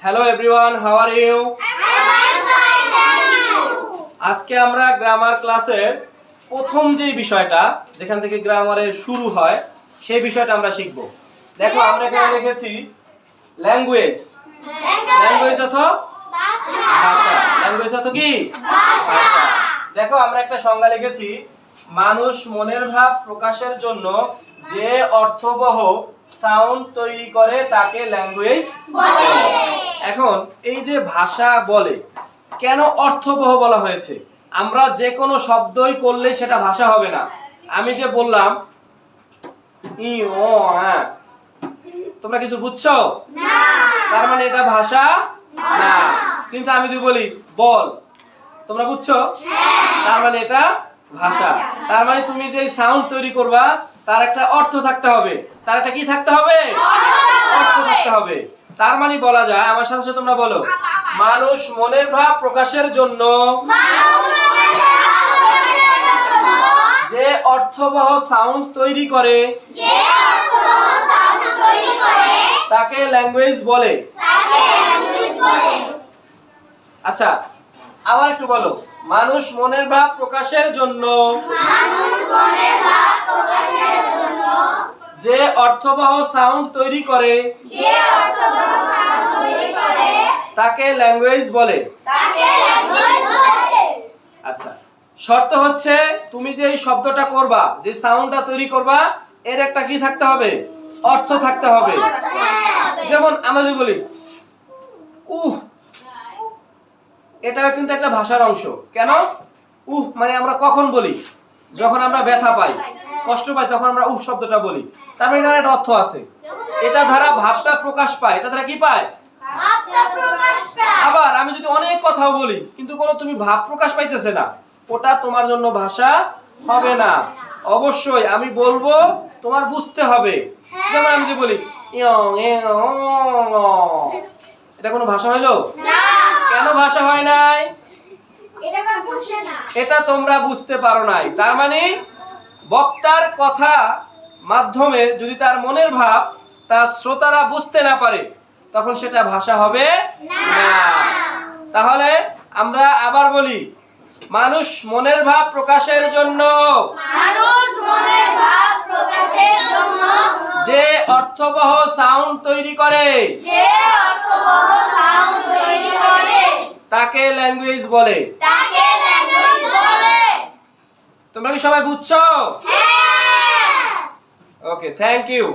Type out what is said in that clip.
Hello everyone, how are you? আজকে আমরা grammar ক্লাসের প্রথম যে বিষয়টা যেখান থেকে গ্রামারের শুরু হয় সেই বিষয়টা আমরা শিখব। দেখো আমরা এখানে লিখেছি ল্যাঙ্গুয়েজ। ল্যাঙ্গুয়েজ অর্থ ভাষা। ল্যাঙ্গুয়েজ অর্থ কি? ভাষা। দেখো আমরা একটা সংজ্ঞা লিখেছি, মানুষ মনের ভাব প্রকাশের জন্য যে অর্থবহ সাউন্ড তৈরি করে তাকে ল্যাঙ্গুয়েজ বলে। এখন এই যে ভাষা বলে, কেন অর্থবহ বলা হয়েছে? আমরা যে কোনো শব্দই করলেই সেটা ভাষা হবে না। আমি যে বললাম ই ও আ, তোমরা কিছু বুঝছো? না। তার মানে এটা ভাষা না। কিন্তু আমি যদি বলি বল, তোমরা বুঝছো? হ্যাঁ। তার মানে এটা ভাষা। তার মানে তুমি যে সাউন্ড তৈরি করবা তার একটা অর্থ থাকতে হবে। তার একটা কি থাকতে হবে? অর্থ থাকতে হবে। তার মানে বলা যায়, আমার সাথে সাথে তোমরা বলো, মানুষ মনের ভাব প্রকাশের জন্য যে অর্থবহ সাউন্ড তৈরি করে তাকে ল্যাঙ্গুয়েজ বলে। আচ্ছা, আবার একটু বলো, মানুষ মনের ভাব প্রকাশের জন্য যে অর্থবহ সাউন্ড তৈরি করে তাকে ল্যাঙ্গুয়েজ বলে। আচ্ছা, শর্ত হচ্ছে তুমি যে এই শব্দটা করবা, যে সাউন্ডটা তৈরি করবা, এর একটা কি থাকতে হবে? অর্থ থাকতে হবে। যেমন আমরা যদি বলি উহ, এটা কিন্তু একটা ভাষার অংশ। কেন? উহ মানে আমরা কখন বলি? যখন আমরা ব্যথা পাই, কষ্ট পাই, তখন আমরা উহ শব্দটা বলি। তার মানে এটার একটা অর্থ আছে। এটা দ্বারা ভাবটা প্রকাশ পায়। এটা দ্বারা কি পায়? ভাবটা প্রকাশ পায়। আবার আমি যদি অনেক কথাও বলি কিন্তু কোনো তুমি ভাব প্রকাশ পাইতেছে না, ওটা তোমার জন্য ভাষা হবে না। অবশ্যই আমি বলবো, তোমার বুঝতে হবে। যেমন আমি যদি বলি এটা কোনো ভাষা হইলো? না। কেন ভাষা হয় নাই? এটা তোমরা বুঝতে পারো নাই। তার মানে বক্তার কথা মাধ্যমে যদি তার মনের ভাব তার শ্রোতারা বুঝতে না পারে, তখন সেটা ভাষা হবে না। তাহলে আমরা আবার বলি, মানুষ মনের ভাব প্রকাশের জন্য যে অর্থবহ সাউন্ড তৈরি করে তাকে ল্যাঙ্গুয়েজ বলে। তোমরা কি সবাই বুঝছো? হ্যাঁ। ওকে, থ্যাংক ইউ।